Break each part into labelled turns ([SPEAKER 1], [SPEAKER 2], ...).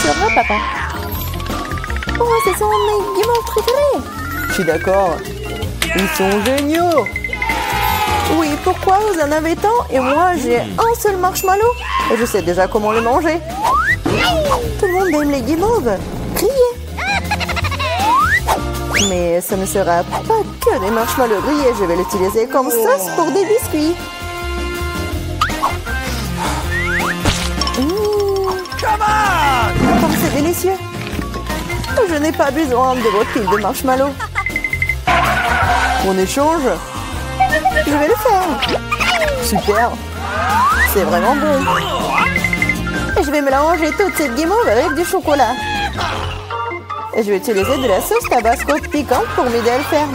[SPEAKER 1] sera, papa. Oh, ce sont mes guimauves préférés.
[SPEAKER 2] Je suis d'accord. Ils sont géniaux.
[SPEAKER 1] Oui, pourquoi vous en avez tant et moi j'ai un seul marshmallow et je sais déjà comment le manger. Tout le monde aime les guimauves. Grillés. Mais ce ne sera pas que des marshmallows grillés. Je vais l'utiliser comme sauce pour des biscuits. Comme c'est délicieux. Je n'ai pas besoin de votre pile de marshmallows.
[SPEAKER 2] On échange?
[SPEAKER 1] Je vais le faire.
[SPEAKER 2] Super.
[SPEAKER 1] C'est vraiment bon. Et je vais mélanger toute cette guimauve avec du chocolat. Et je vais utiliser de la sauce tabasco piquante pour m'aider à le faire.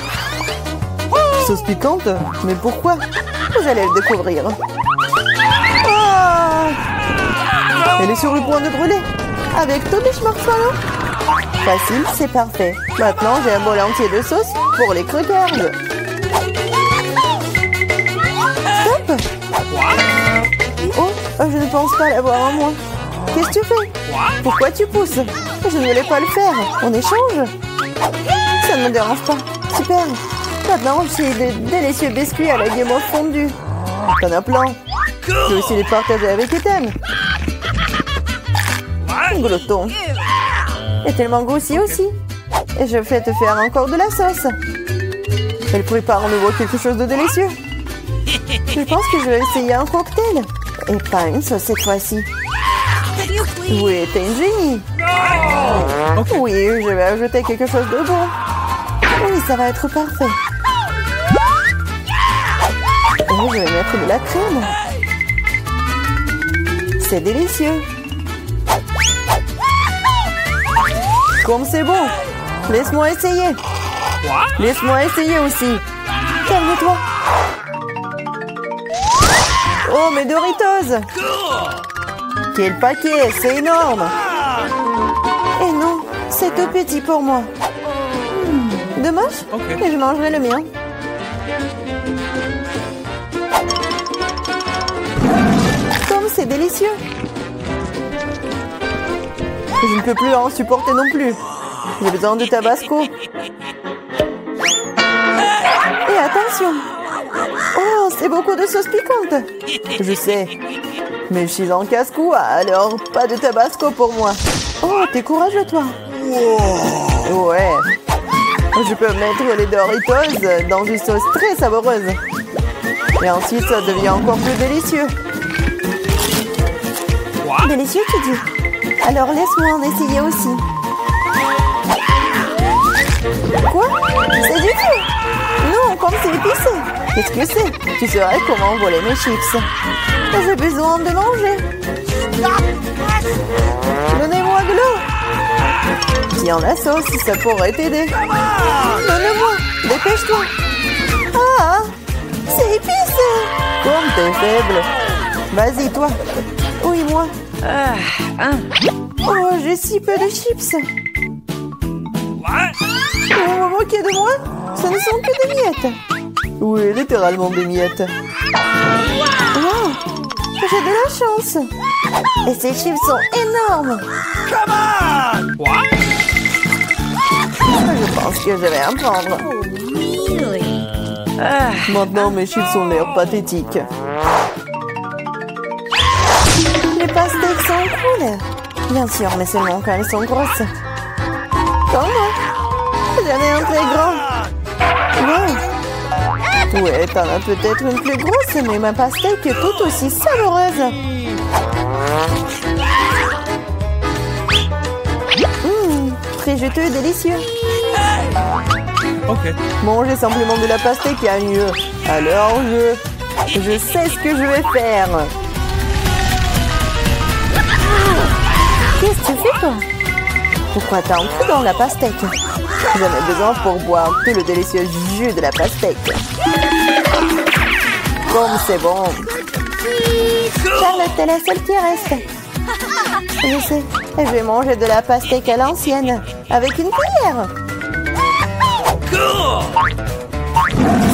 [SPEAKER 2] Sauce piquante? Mais pourquoi?
[SPEAKER 1] Vous allez le découvrir. Oh!
[SPEAKER 2] Elle est sur le point de brûler.
[SPEAKER 1] Avec tous les marshmallows. Facile, c'est parfait. Maintenant, j'ai un bol entier de sauce pour les crackers. Stop! Oh, je ne pense pas l'avoir en moi. Qu'est-ce que tu fais? Pourquoi tu pousses? Je ne voulais pas le faire. On échange? Ça ne me dérange pas. Super. Maintenant, j'ai de délicieux biscuits à la guimauve fondue.
[SPEAKER 2] T'en as plein.
[SPEAKER 1] Je peux aussi les partager avec Ethan. Glotton. Et tellement grossier aussi. Et je vais te faire encore de la sauce. Elle prépare en nouveau quelque chose de délicieux. Je pense que je vais essayer un cocktail. Et pas une sauce cette fois-ci. Oui, t'es une génie. Oui, je vais ajouter quelque chose de bon. Oui, ça va être parfait. Et je vais mettre de la crème. C'est délicieux. Comme c'est bon. Laisse-moi essayer. Laisse-moi essayer aussi. Calme-toi. Oh, mes Doritos. Quel paquet, c'est énorme. Et non, c'est tout petit pour moi. Dommage, mais je mangerai le mien. Comme c'est délicieux.
[SPEAKER 2] Je ne peux plus en supporter non plus. J'ai besoin de tabasco.
[SPEAKER 1] Et attention. Oh, c'est beaucoup de sauce piquante.
[SPEAKER 2] Je sais. Mais je suis en casse-cou, alors pas de tabasco pour moi.
[SPEAKER 1] Oh, t'es courageux, toi.
[SPEAKER 2] Ouais. Je peux mettre les Doritos dans une sauce très savoureuse. Et ensuite, ça devient encore plus délicieux.
[SPEAKER 1] Délicieux, tu dis? Alors laisse-moi en essayer aussi. Quoi? C'est du feu? Non, comme c'est épicé.
[SPEAKER 2] Qu'est-ce que c'est? Tu saurais comment voler mes chips.
[SPEAKER 1] J'ai besoin de manger.
[SPEAKER 2] Donnez-moi de l'eau. Tiens, la sauce, ça pourrait t'aider.
[SPEAKER 1] Donne-moi. Dépêche-toi. Ah, c'est épicé.
[SPEAKER 2] Comme t'es faible. Vas-y, toi.
[SPEAKER 1] Oui, moi. Oh, j'ai si peu de chips. Vous vous moquez de moi? Ce ne sont que des miettes.
[SPEAKER 2] Oui, littéralement des miettes.
[SPEAKER 1] Wow, j'ai de la chance. Et ces chips sont énormes.
[SPEAKER 2] Je pense que je vais en prendre. Maintenant, mes chips ont l'air pathétiques.
[SPEAKER 1] Les pastèques sont cool. Bien sûr, mais seulement quand elles sont grosses. Comme moi. J'en ai un très grand. Wow.
[SPEAKER 2] Ouais, t'en as peut-être une plus grosse, mais ma pastèque est tout aussi savoureuse.
[SPEAKER 1] Très juteux et délicieux.
[SPEAKER 3] Ok.
[SPEAKER 2] Manger simplement de la pastèque est mieux. Alors je sais ce que je vais faire.
[SPEAKER 1] Qu'est-ce que tu fais, toi?
[SPEAKER 2] Pourquoi t'as un trou dans la pastèque? J'en ai besoin pour boire tout le délicieux jus de la pastèque. Comme c'est bon.
[SPEAKER 1] Charlotte, t'es la seule qui reste. Je sais. Et je vais manger de la pastèque à l'ancienne. Avec une cuillère.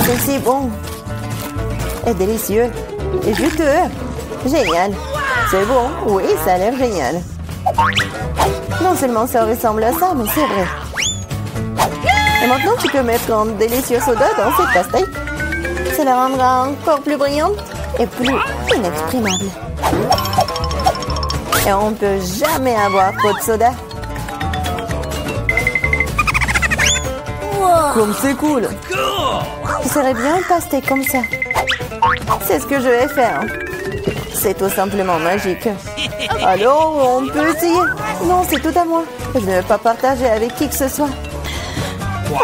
[SPEAKER 1] C'est si bon. Et délicieux. Et juteux. Génial.
[SPEAKER 2] C'est bon?
[SPEAKER 1] Oui, ça a l'air génial. Non seulement ça ressemble à ça, mais c'est vrai. Et maintenant, tu peux mettre un délicieux soda dans cette pastèque. Ça la rendra encore plus brillante et plus inexprimable. Et on ne peut jamais avoir trop de soda.
[SPEAKER 2] Comme c'est cool.
[SPEAKER 1] Ce serait bien une pastèque comme ça. C'est ce que je vais faire. C'est tout simplement magique. Alors, on peut essayer. Non, c'est tout à moi. Je ne vais pas partager avec qui que ce soit.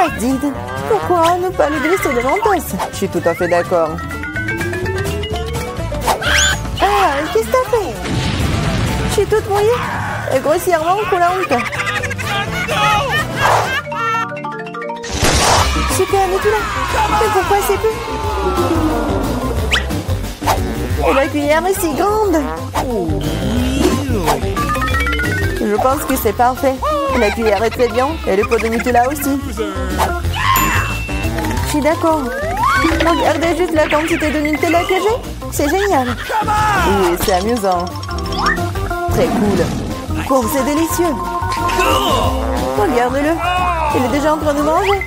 [SPEAKER 1] Adid, pourquoi ne pas le glisser devant Mentos?
[SPEAKER 2] Je suis tout à fait d'accord.
[SPEAKER 1] Ah, qu'est-ce que t'as fait? Je suis toute mouillée et grossièrement coulante. Super, mais tout là. Mais pourquoi c'est plus? Et la cuillère est si grande. Je pense que c'est parfait. La cuillère est très bien et le pot de Nutella aussi. Je suis d'accord. Regardez juste la quantité de Nutella que j'ai. C'est génial.
[SPEAKER 2] Oui, c'est amusant.
[SPEAKER 1] Très cool. Oh, c'est délicieux. Regarde-le. Il est déjà en train de manger.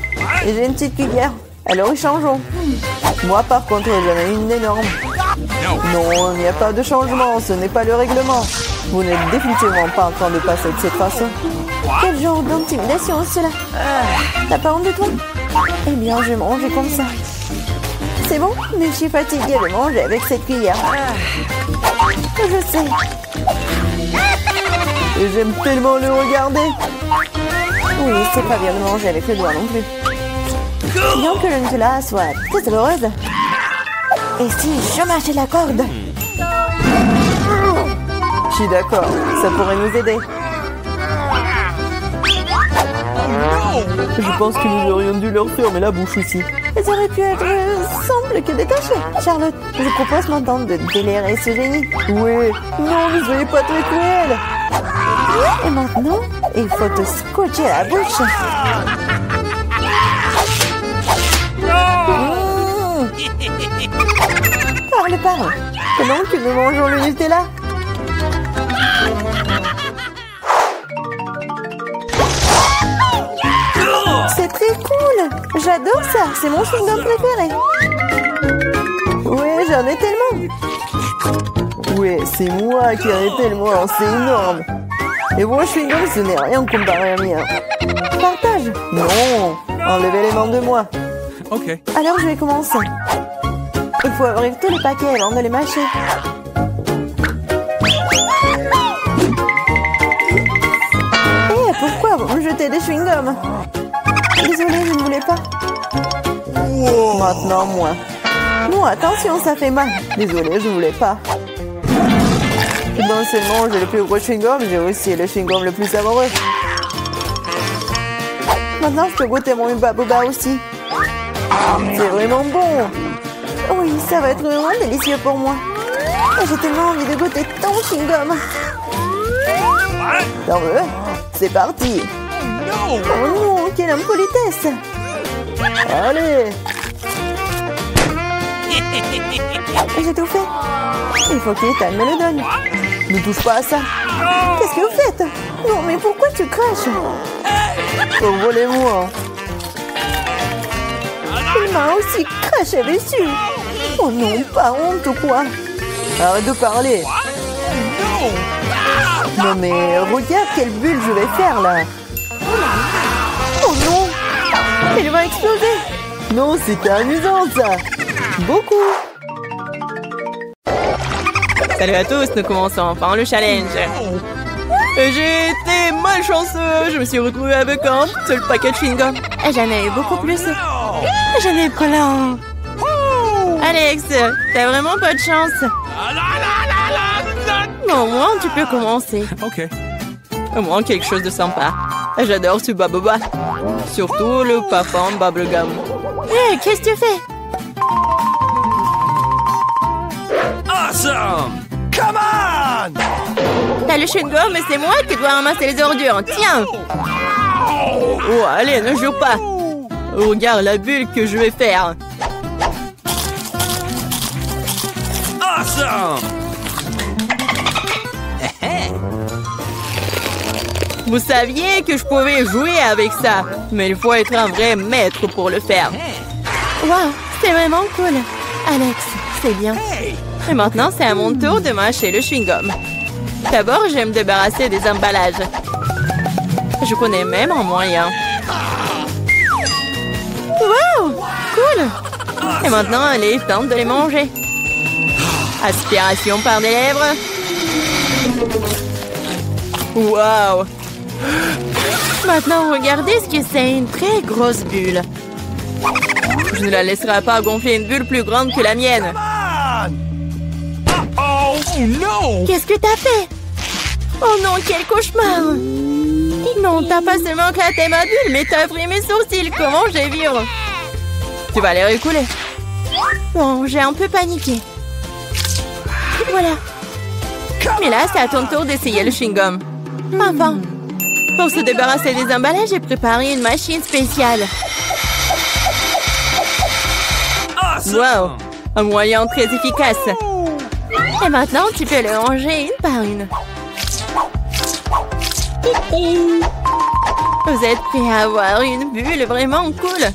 [SPEAKER 1] Et j'ai une petite cuillère. Alors, changeons.
[SPEAKER 2] Moi, par contre, j'en ai une énorme. Non, il n'y a pas de changement. Ce n'est pas le règlement. Vous n'êtes définitivement pas en train de passer de cette façon.
[SPEAKER 1] Quel genre d'intimidation, cela? T'as pas honte de toi? Eh bien, je vais manger comme ça. C'est bon, mais je suis fatiguée de manger avec cette cuillère. Je sais.
[SPEAKER 2] Et j'aime tellement le regarder.
[SPEAKER 1] Oui, c'est pas bien de manger avec le doigt non plus. Bien que le Nutella soit très douloureuse. Et si je mâchais la corde?
[SPEAKER 2] Je suis d'accord, ça pourrait nous aider. Je pense que nous aurions dû leur fermer la bouche aussi.
[SPEAKER 1] Elles auraient pu être simples que détachées. Charlotte, je propose maintenant de délirer ce génie.
[SPEAKER 2] Oui, non, ne soyez pas très cruel.
[SPEAKER 1] Et maintenant, il faut te scotcher la bouche. Parle. Pendant que nous mangeons le Nutella. C'est très cool. J'adore ça. C'est mon chewing-gum préféré.
[SPEAKER 2] Oui, j'en ai tellement. Oui, c'est moi qui en ai tellement. C'est énorme. Et vos chewing-gums, ce n'est rien comparé à mien.
[SPEAKER 1] Partage.
[SPEAKER 2] Non, enlevez les mains de moi.
[SPEAKER 3] Ok.
[SPEAKER 1] Alors, je vais commencer. Il faut ouvrir tous les paquets avant de les mâcher. Eh, pourquoi vous me jetez des chewing-gums? Désolée, je ne voulais pas.
[SPEAKER 2] Wow. Maintenant, moi.
[SPEAKER 1] Non, attention, ça fait mal.
[SPEAKER 2] Désolée, je ne voulais pas. Non seulement j'ai le plus gros chewing-gum, j'ai aussi le chewing-gum le plus savoureux.
[SPEAKER 1] Maintenant, je peux goûter mon Hubba Bubba aussi.
[SPEAKER 2] C'est vraiment bon.
[SPEAKER 1] Oui, ça va être vraiment délicieux pour moi. J'ai tellement envie de goûter ton chewing-gum.
[SPEAKER 2] T'en veux? C'est parti.
[SPEAKER 1] Oh non, quelle impolitesse.
[SPEAKER 2] Allez.
[SPEAKER 1] J'ai tout fait. Il faut qu'Ethan me le donne.
[SPEAKER 2] Ne touche pas à ça.
[SPEAKER 1] Qu'est-ce que vous faites? Non, mais pourquoi tu craches?
[SPEAKER 2] Envolez-moi.
[SPEAKER 1] Il m'a aussi craché dessus. Oh non, pas honte ou quoi?
[SPEAKER 2] Arrête de parler. Non mais regarde quelle bulle je vais faire là.
[SPEAKER 1] Oh non, il va exploser.
[SPEAKER 2] Non, c'était amusant ça. Beaucoup.
[SPEAKER 4] Salut à tous, nous commençons enfin le challenge. J'ai été malchanceux, je me suis retrouvée avec un seul paquet de chewing-gum.
[SPEAKER 1] Et j'en ai eu beaucoup plus.
[SPEAKER 4] J'en ai plein. Alex, t'as vraiment pas de chance. Mais au moins, tu peux commencer.
[SPEAKER 3] Ok.
[SPEAKER 4] Au moins, quelque chose de sympa. J'adore ce baboba. Surtout le parfum bubblegum.
[SPEAKER 1] Hé, qu'est-ce que tu fais?
[SPEAKER 3] Awesome! Come on!
[SPEAKER 4] T'as le chewing-gum, mais c'est moi qui dois ramasser les ordures. Tiens! Oh, allez, ne joue pas. Regarde la bulle que je vais faire.
[SPEAKER 3] Awesome!
[SPEAKER 4] Vous saviez que je pouvais jouer avec ça, mais il faut être un vrai maître pour le faire. Wow, c'est vraiment cool. Alex, c'est bien. Et maintenant, c'est à mon tour de mâcher le chewing-gum. D'abord, je vais me débarrasser des emballages. Je connais même un moyen. Wow, cool. Et maintenant, il est temps de les manger. Aspiration par les lèvres. Wow. Maintenant, regardez ce que c'est, une très grosse bulle. Je ne la laisserai pas gonfler une bulle plus grande que la mienne.
[SPEAKER 3] Oh no!
[SPEAKER 4] Qu'est-ce que t'as fait? Oh non, quel cauchemar! Non, t'as pas seulement éclaté ma bulle, mais t'as pris mes sourcils. Comment je vais vivre? Tu vas les recouler. Bon, j'ai un peu paniqué. Voilà. Mais là, c'est à ton tour d'essayer le chewing-gum. Enfin. Pour se débarrasser des emballages, j'ai préparé une machine spéciale. Wow! Un moyen très efficace. Et maintenant, tu peux le ranger une par une. Vous êtes prêts à avoir une bulle vraiment cool?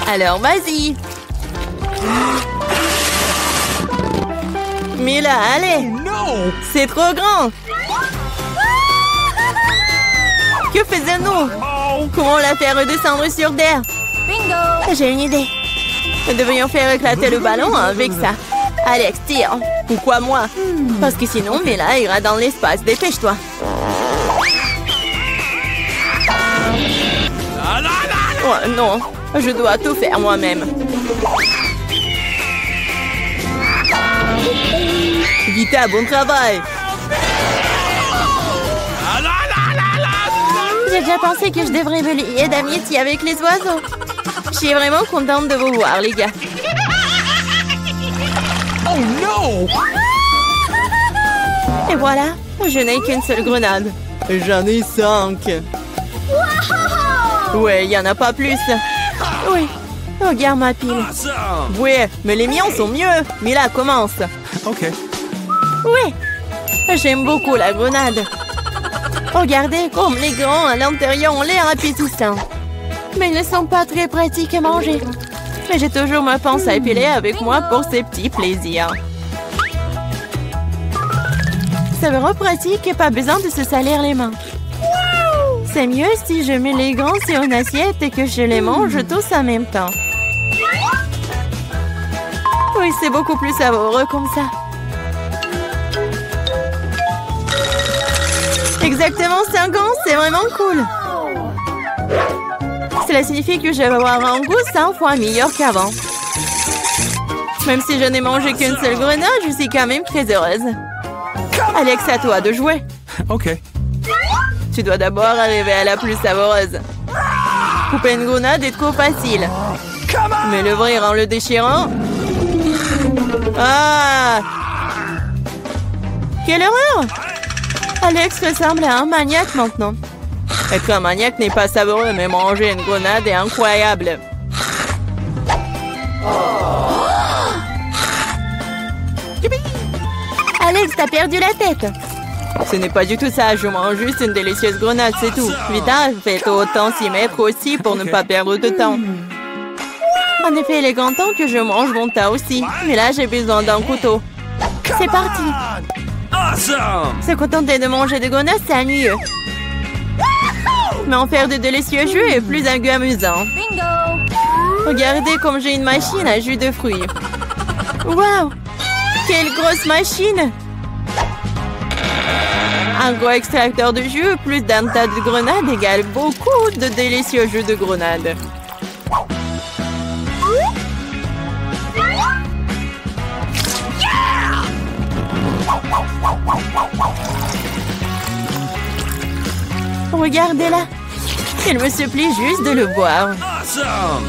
[SPEAKER 4] Alors, vas-y! Mais là, allez! C'est trop grand! Que faisons-nous? Comment la faire redescendre sur terre? Bingo! J'ai une idée. Nous devrions faire éclater le ballon avec ça. Alex, tire. Pourquoi moi? Parce que sinon, Mila ira dans l'espace. Dépêche-toi. Oh non, je dois tout faire moi-même. Vita, bon travail. J'ai déjà pensé que je devrais me lier d'amitié avec les oiseaux. Je suis vraiment contente de vous voir, les gars.
[SPEAKER 3] Oh no!
[SPEAKER 4] Et voilà, je n'ai qu'une seule grenade. J'en ai 5. Ouais, il n'y en a pas plus. Oui, regarde ma pile.
[SPEAKER 3] Awesome!
[SPEAKER 4] Ouais, mais les miens sont mieux. Mais là, commence.
[SPEAKER 3] Ok.
[SPEAKER 4] Oui, j'aime beaucoup la grenade. Regardez comme les grands à l'intérieur ont l'air appétissants. Mais ils ne sont pas très pratiques à manger. Mais j'ai toujours ma pince à épiler avec moi pour ces petits plaisirs. C'est vraiment pratique et pas besoin de se salir les mains. C'est mieux si je mets les grands sur une assiette et que je les mange tous en même temps. Oui, c'est beaucoup plus savoureux comme ça. Exactement 5 ans, c'est vraiment cool. Cela signifie que je vais avoir un goût 100 fois meilleur qu'avant. Même si je n'ai mangé qu'une seule grenade, je suis quand même très heureuse. Alex, à toi de jouer.
[SPEAKER 3] Ok.
[SPEAKER 4] Tu dois d'abord arriver à la plus savoureuse. Couper une grenade est trop facile. Mais l'ouvrir en le déchirant... Ah! Quelle horreur! Alex ressemble à un maniaque maintenant. Être un maniaque n'est pas savoureux, mais manger une grenade est incroyable. Alex, t'as perdu la tête. Ce n'est pas du tout ça, je mange juste une délicieuse grenade, c'est tout. Vita, faites autant s'y mettre aussi pour ne pas perdre de temps. En effet, il est grand temps que je mange mon tas aussi. Mais là, j'ai besoin d'un couteau. C'est parti.
[SPEAKER 3] Awesome!
[SPEAKER 4] Se contenter de manger des grenades, c'est ennuyeux. Mais en faire de délicieux jus est plus un goût amusant. Regardez comme j'ai une machine à jus de fruits. Waouh! Quelle grosse machine! Un gros extracteur de jus plus d'un tas de grenades égale beaucoup de délicieux jus de grenade. Regardez-la. Il me supplie juste de le boire.
[SPEAKER 3] Awesome!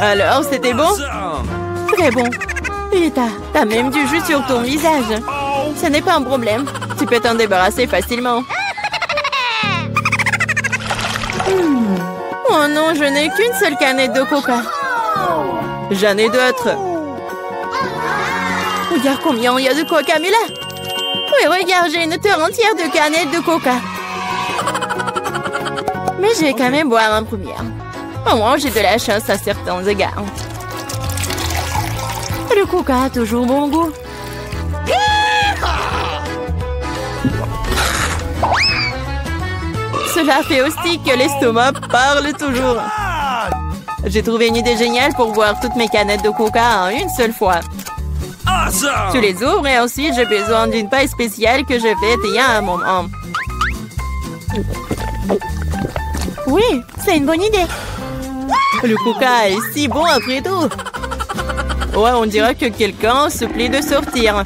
[SPEAKER 4] Alors, c'était bon?
[SPEAKER 3] Awesome!
[SPEAKER 4] Très bon. Et t'as même du jus sur ton visage. Ce n'est pas un problème. Tu peux t'en débarrasser facilement. Oh non, je n'ai qu'une seule canette de coca. J'en ai d'autres. Regarde combien il y a de Coca-Cola. Oui, regarde, j'ai une terre entière de canettes de Coca. Mais je vais quand même boire en première. Au moins, j'ai de la chance à certains égards. Le Coca a toujours bon goût. Cela fait aussi que l'estomac parle toujours. J'ai trouvé une idée géniale pour boire toutes mes canettes de Coca en une seule fois.
[SPEAKER 3] Awesome!
[SPEAKER 4] Tu les ouvres et ensuite j'ai besoin d'une paille spéciale que je vais il y a un moment. Oui, c'est une bonne idée. Le Coca est si bon après tout. Ouais, on dirait que quelqu'un se plaît de sortir.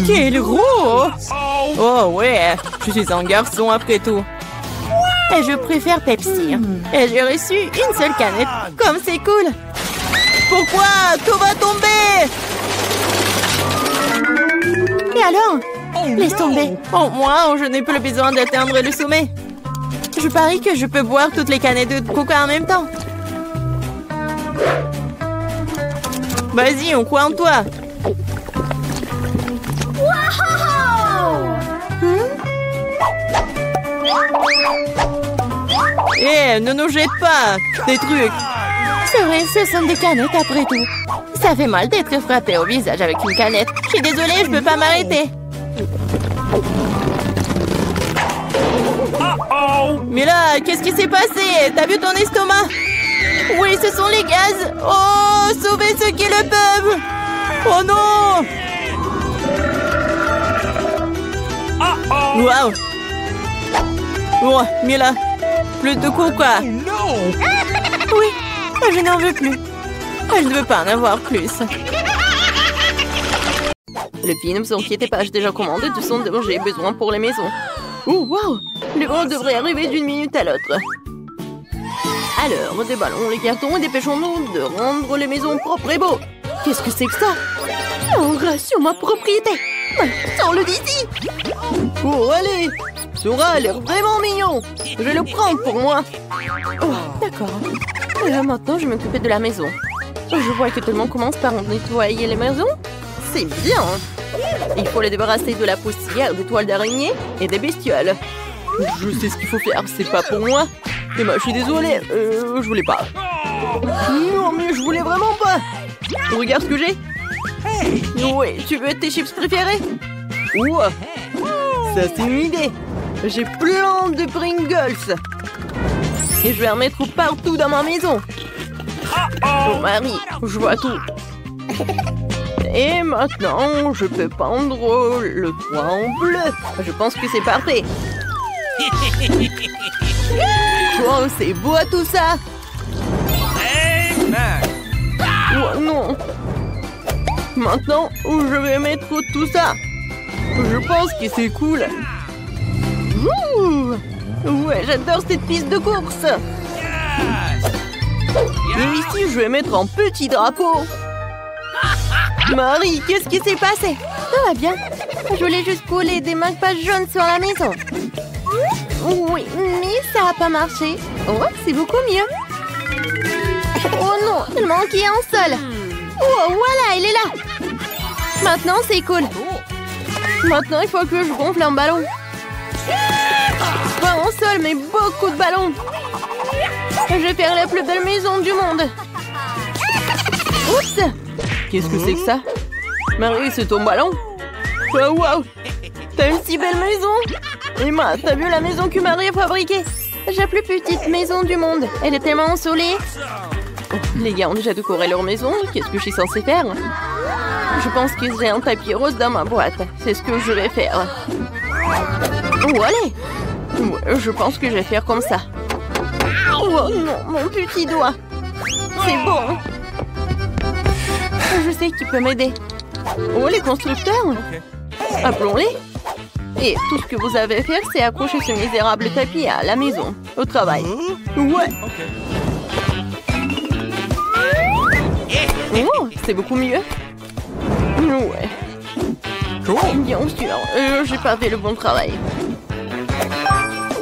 [SPEAKER 4] Quel gros! Oh ouais, je suis un garçon après tout. Et je préfère Pepsi. Et j'ai reçu une seule canette. Comme c'est cool. Pourquoi? Tout va tomber! Et alors? Laisse tomber. Au moins, je n'ai plus besoin d'atteindre le sommet. Je parie que je peux boire toutes les canettes de Coca en même temps. Vas-y, on croit en toi. Eh, ne nous jette pas des trucs. C'est vrai, ce sont des canettes après tout. Ça fait mal d'être frappé au visage avec une canette. Je suis désolée, je peux pas m'arrêter. Mais là, qu'est-ce qui s'est passé? T'as vu ton estomac? Oui, ce sont les gaz. Oh, sauvez ceux qui le peuvent. Oh non. Waouh. Oh, mais là, plus de Coca. Oui, je n'en veux plus. Je ne veux pas en avoir plus. Le film, ne vous inquiétez pas, j'ai déjà commandé tout ce dont j'ai besoin pour les maisons. Oh, waouh! Le vent devrait arriver d'une minute à l'autre. Alors, déballons les cartons et dépêchons-nous de rendre les maisons propres et beaux. Qu'est-ce que c'est que ça? On rassure ma propriété. Sors-le d'ici. Oh, allez! Sora a l'air vraiment mignon. Je vais le prendre pour moi. Oh, d'accord. Et là, maintenant, je vais m'occuper de la maison. Je vois que tout le monde commence par nettoyer les maisons. C'est bien. Il faut les débarrasser de la poussière, des toiles d'araignée et des bestioles. Je sais ce qu'il faut faire, c'est pas pour moi. Mais moi, je suis désolée, je voulais pas. Non, mais je voulais vraiment pas. Regarde ce que j'ai. Oui, tu veux tes chips préférés? Ouah, ça c'est une idée. J'ai plein de Pringles. Et je vais en mettre partout dans ma maison. Oh Marie, je vois tout. Et maintenant, je peux peindre le toit en bleu. Je pense que c'est parfait. Oh, c'est beau tout ça. Oh non. Maintenant, je vais mettre tout ça. Je pense que c'est cool. Ouh. Ouais, j'adore cette piste de course. Et ici, je vais mettre un petit drapeau. Marie, qu'est-ce qui s'est passé? Tout va bien. Je voulais juste coller des marque-pages jaunes sur la maison. Oui, mais ça n'a pas marché. Oh, c'est beaucoup mieux. Oh non, il manquait un seul. Oh, voilà, il est là. Maintenant, c'est cool. Maintenant, il faut que je gonfle un ballon. Pas un seul, mais beaucoup de ballons. Je vais faire la plus belle maison du monde. Oups! Qu'est-ce que c'est que ça? Marie, c'est ton ballon? Oh, wow! T'as une si belle maison! Emma, t'as vu la maison que Marie a fabriquée? J'ai la plus petite maison du monde. Elle est tellement ensoleillée. Oh, les gars ont déjà décoré leur maison. Qu'est-ce que je suis censée faire? Je pense que j'ai un tapis rose dans ma boîte. C'est ce que je vais faire. Oh, allez! Ouais, je pense que je vais faire comme ça. Oh non, mon petit doigt. C'est bon. Je sais qui peut m'aider. Oh, les constructeurs. Appelons-les. Et tout ce que vous avez à faire, c'est accrocher ce misérable tapis à la maison, au travail. Ouais. Oh, c'est beaucoup mieux. Ouais. Bien sûr, j'ai pas fait le bon travail.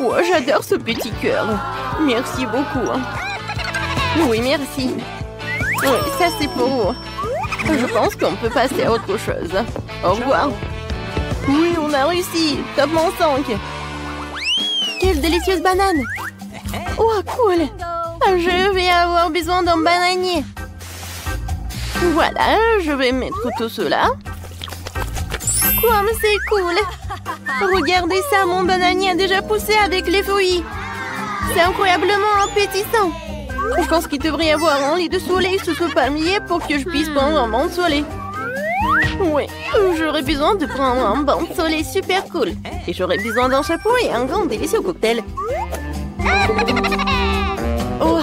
[SPEAKER 4] Oh, j'adore ce petit cœur. Merci beaucoup. Oui, merci. Oui, ça c'est pour vous. Je pense qu'on peut passer à autre chose. Au revoir. Oui, on a réussi. Top mon 5. Quelle délicieuse banane. Oh, cool. Je vais avoir besoin d'un bananier. Voilà, je vais mettre tout cela. Comme c'est cool. Regardez ça, mon bananier a déjà poussé avec les fruits. C'est incroyablement appétissant. Je pense qu'il devrait y avoir un lit de soleil sous ce palmier pour que je puisse prendre un bain de soleil. Oui, j'aurais besoin de prendre un bain de soleil super cool. Et j'aurais besoin d'un chapeau et un grand délicieux cocktail. Oh,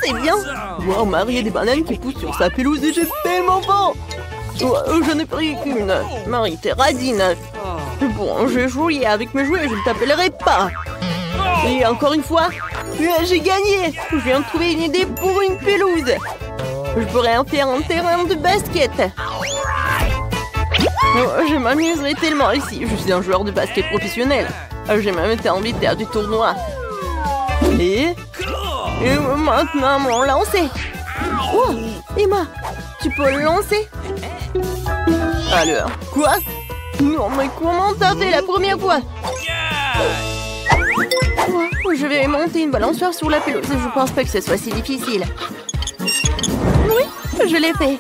[SPEAKER 4] c'est bien. Wow, Marie a des bananes qui poussent sur sa pelouse et j'ai tellement faim. Oh, je n'ai pris qu'une. Marie, t'es radine. Bon, je jouais avec mes jouets, je ne t'appellerai pas. Et encore une fois, j'ai gagné. Je viens de trouver une idée pour une pelouse. Je pourrais en faire un terrain de basket. Oh, je m'amuserai tellement ici. Je suis un joueur de basket professionnel. J'ai même été invité à du tournoi. Et maintenant, mon lancer. Oh, Emma, tu peux le lancer? Alors, quoi? Non, mais comment t'as fait la première fois? Oh, je vais monter une balançoire sur la pelouse. Je pense pas que ce soit si difficile. Oui, je l'ai fait.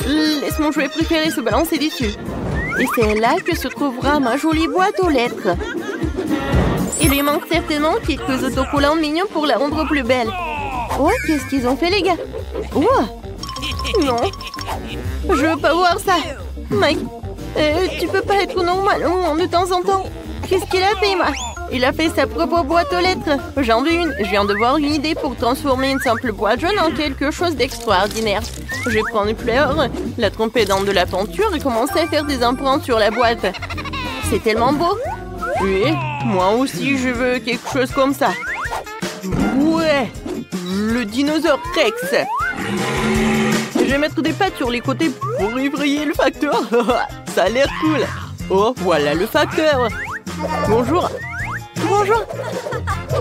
[SPEAKER 4] Laisse mon jouet préféré se balancer dessus. Et c'est là que se trouvera ma jolie boîte aux lettres. Il lui manque certainement quelques autocollants mignons pour la rendre plus belle. Oh, qu'est-ce qu'ils ont fait, les gars? Oh, non. Je veux pas voir ça. Mike, tu peux pas être normal de temps en temps. Qu'est-ce qu'il a fait, Emma? Il a fait sa propre boîte aux lettres. J'en veux une. Je viens de voir une idée pour transformer une simple boîte jaune en quelque chose d'extraordinaire. Je vais prendre une fleur, la tremper dans de la peinture et commencer à faire des empreintes sur la boîte. C'est tellement beau. Oui, moi aussi je veux quelque chose comme ça. Ouais, le dinosaure Rex. Je vais mettre des pattes sur les côtés pour effrayer le facteur. Ça a l'air cool. Oh, voilà le facteur. Bonjour. Bonjour.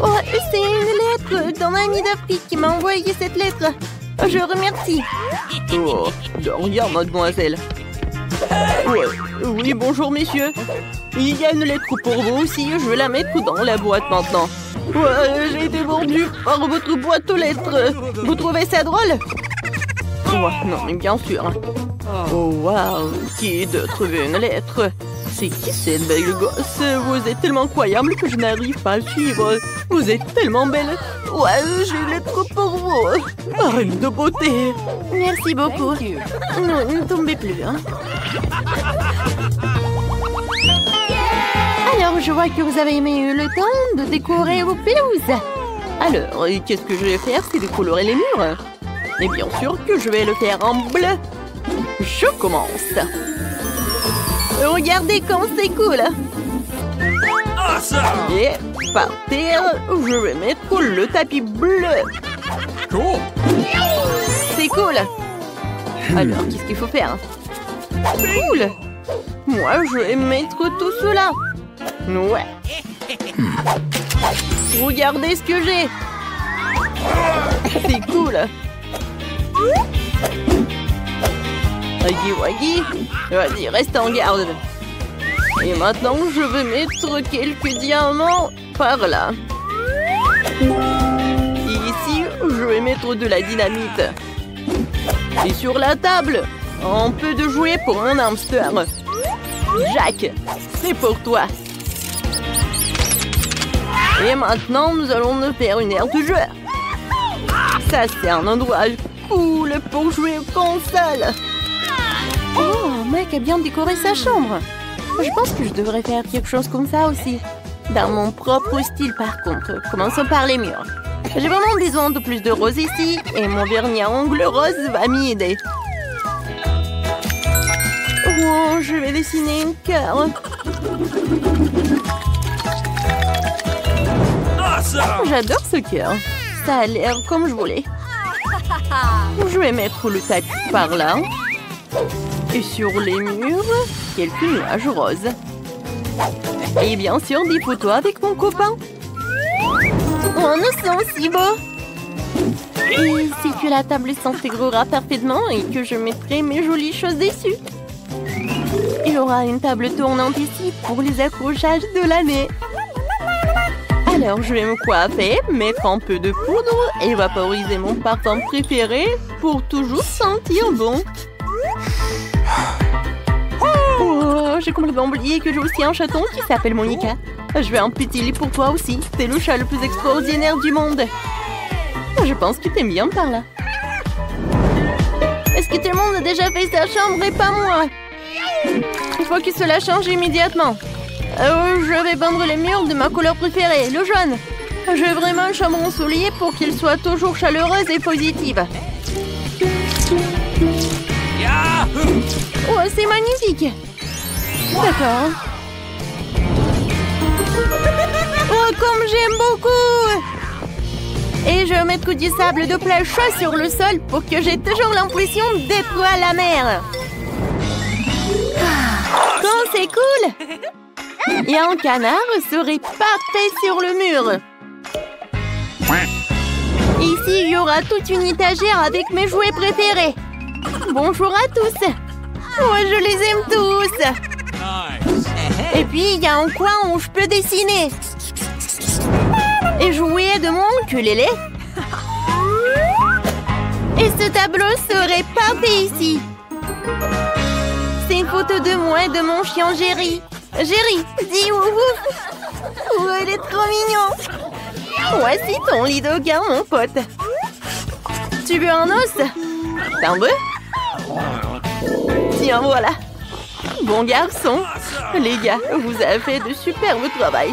[SPEAKER 4] Oh, c'est une lettre d'un ami d'Afrique qui m'a envoyé cette lettre. Je remercie. Oh, de rien, mademoiselle. Ouais. Oui, bonjour, messieurs. Il y a une lettre pour vous aussi. Je vais la mettre dans la boîte maintenant. Ouais, j'ai été mordu par votre boîte aux lettres. Vous trouvez ça drôle? Ouais, non, mais bien sûr. Oh, waouh. Qui de trouver une lettre? C'est qui cette belle gosse? Vous êtes tellement incroyable que je n'arrive pas à suivre. Vous êtes tellement belle. Ouais, j'ai une lettre pour vous. Reine de beauté. Merci beaucoup. Non, ne tombez plus. Hein. Alors, je vois que vous avez eu le temps de décorer vos pelouses. Alors, qu'est-ce que je vais faire? C'est décolorer les murs. Et bien sûr que je vais le faire en bleu. Je commence. Regardez comme c'est cool. Et par terre, je vais mettre le tapis bleu. C'est cool. Alors, qu'est-ce qu'il faut faire? Cool. Moi, je vais mettre tout cela. Ouais. Regardez ce que j'ai. C'est cool. Waggy, vas-y, reste en garde. Et maintenant, je vais mettre quelques diamants par là. Et ici, je vais mettre de la dynamite. Et sur la table, un peu de jouets pour mon hamster. Jack, c'est pour toi. Et maintenant, nous allons nous faire une aire de jeu. Ça, c'est un endroit cool pour jouer aux consoles. Oh, Mike a bien décoré sa chambre. Je pense que je devrais faire quelque chose comme ça aussi. Dans mon propre style, par contre. Commençons par les murs. J'ai vraiment besoin de plus de rose ici. Et mon vernis à ongles rose va m'y aider. Oh, je vais dessiner un cœur. J'adore ce cœur. Ça a l'air comme je voulais. Je vais mettre le tapis par là. Et sur les murs, quelques nuages roses. Et bien sûr, des photos avec mon copain. Oh, nous sommes si beaux. Et si que la table s'intégrera parfaitement et que je mettrai mes jolies choses dessus. Il y aura une table tournante ici pour les accrochages de l'année. Alors, je vais me coiffer, mettre un peu de poudre et vaporiser mon parfum préféré pour toujours sentir bon. Oh, j'ai complètement oublié que j'ai aussi un chaton qui s'appelle Monica. Je vais un petit lit pour toi aussi. C'est le chat le plus extraordinaire du monde. Je pense que t'aimes bien par là. Est-ce que tout le monde a déjà fait sa chambre et pas moi? Il faut que cela change immédiatement. Je vais peindre les murs de ma couleur préférée, le jaune. Je veux vraiment une chambre ensoleillée pour qu'elle soit toujours chaleureuse et positive. Oh, c'est magnifique. D'accord. Oh, comme j'aime beaucoup. Et je vais mettre du sable de plage chaud sur le sol pour que j'ai toujours l'impression d'être à la mer. Oh, c'est cool. Et un canard serait parfait sur le mur. Ici, il y aura toute une étagère avec mes jouets préférés. Bonjour à tous. Moi, je les aime tous. Et puis, il y a un coin où je peux dessiner. Et jouer de mon ukulélé. Et ce tableau serait parfait ici. C'est une photo de moi et de mon chien Jerry. Jerry, dis ouf ouf. Oh, il est trop mignon. Voici ton lit de gars, mon pote. Tu veux un os? T'en veux? Tiens, voilà. Bon garçon. Les gars, vous avez fait de superbes travail.